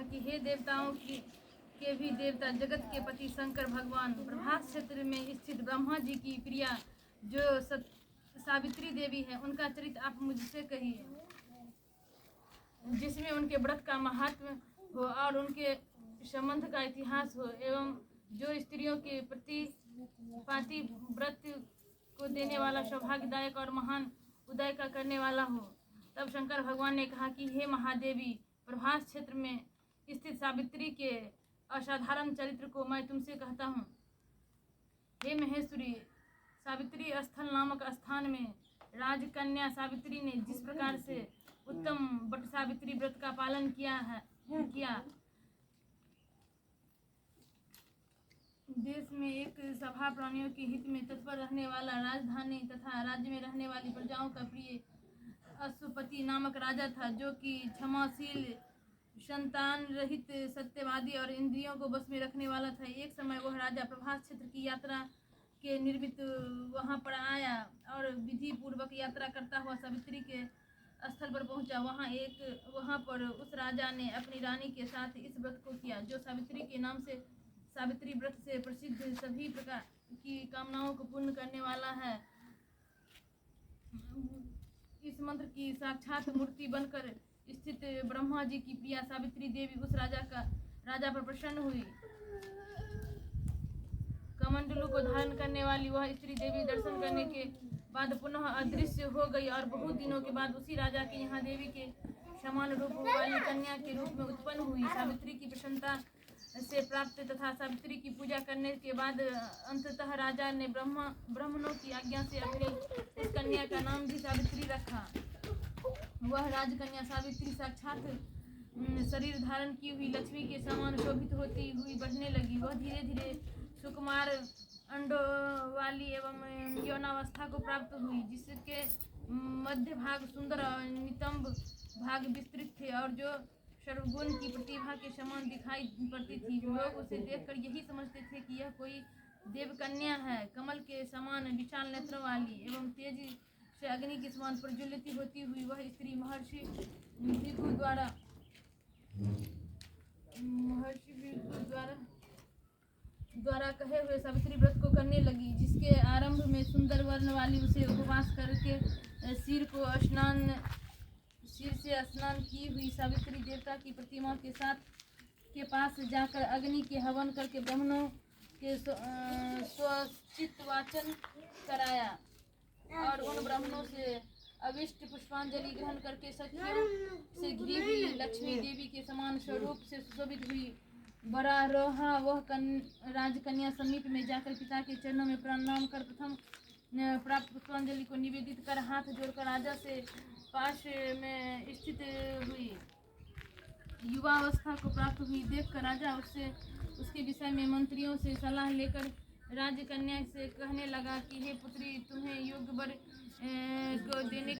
कहा कि हे देवताओं के भी देवता, जगत के पति शंकर भगवान, प्रभास क्षेत्र में स्थित ब्रह्मा जी की प्रिया जो सावित्री देवी है, उनका चरित्र आप मुझसे कहिए, जिसमें उनके व्रत का महत्व हो और उनके संबंध का इतिहास हो, एवं जो स्त्रियों के प्रति पाति व्रत को देने वाला, सौभाग्यदायक और महान उदय का करने वाला हो। तब शंकर भगवान ने कहा कि हे महादेवी, प्रभास क्षेत्र में स्थित सावित्री के असाधारण चरित्र को मैं तुमसे कहता हूँ। हे महेश्वरी, सावित्री स्थल नामक स्थान में राजकन्या सावित्री ने जिस प्रकार से उत्तम वट सावित्री व्रत का पालन किया देश में एक सभा प्राणियों के हित में तत्पर रहने वाला, राजधानी तथा राज्य में रहने वाली प्रजाओं का प्रिय अश्वपति नामक राजा था, जो कि क्षमाशील, संतान रहित, सत्यवादी और इंद्रियों को बस में रखने वाला था। एक समय वह राजा प्रभास क्षेत्र की यात्रा के निमित्त वहां पर आया और विधि पूर्वक यात्रा करता हुआ सावित्री के स्थल पर पहुंचा। वहां पर उस राजा ने अपनी रानी के साथ इस व्रत को किया, जो सावित्री के नाम से सावित्री व्रत से प्रसिद्ध सभी प्रकार की कामनाओं को पूर्ण करने वाला है। इस मंत्र की साक्षात मूर्ति बनकर स्थित ब्रह्मा जी की प्रिया सावित्री देवी उस राजा पर प्रसन्न हुई। कमंडलू को धारण करने वाली वह स्त्री देवी दर्शन करने के बाद पुनः अदृश्य हो गई और बहुत दिनों के बाद उसी राजा के यहाँ देवी के समान रूप वाली कन्या के रूप में उत्पन्न हुई। सावित्री की प्रसन्नता से प्राप्त तथा सावित्री की पूजा करने के बाद अंततः राजा ने ब्राह्मणों की आज्ञा से अपनी उस कन्या का नाम भी सावित्री रखा। वह राजकन्या सावित्री साक्षात शरीर धारण की हुई लक्ष्मी के समान शोभित होती हुई बढ़ने लगी। वह धीरे धीरे सुकुमार अंडों वाली एवं यौनावस्था को प्राप्त हुई, जिसके मध्य भाग सुंदर और नितंब भाग विस्तृत थे और जो सर्वगुण की प्रतिभा के समान दिखाई पड़ती थी। लोग उसे देखकर यही समझते थे कि यह कोई देवकन्या है। कमल के समान विशाल नेत्रों वाली एवं तेज से अग्नि के समान प्रज्वलित होती हुई वह स्त्री महर्षि भृगु द्वारा कहे हुए सावित्री व्रत को करने लगी, जिसके आरंभ में सुंदर वर्ण वाली उसे उपवास करके सिर से स्नान की हुई सावित्री देवता की प्रतिमा के पास जाकर अग्नि के हवन करके ब्राह्मणों के स्वचित वाचन कराया और उन ब्राह्मणों से अविष्ट पुष्पांजलि ग्रहण करके सखियों से घिरी हुई लक्ष्मी देवी के समान स्वरूप से सुशोभित हुई। बरारोहा वह राजकन्या समीप में जाकर पिता के चरणों में प्रणाम कर प्रथम प्राप्त पुष्पांजलि को निवेदित कर हाथ जोड़कर राजा से पास में स्थित हुई। युवावस्था को प्राप्त हुई देखकर राजा उसके विषय में मंत्रियों से सलाह लेकर राजकन्या से कहने लगा कि हे पुत्री, तुम्हें योग्य वर को देने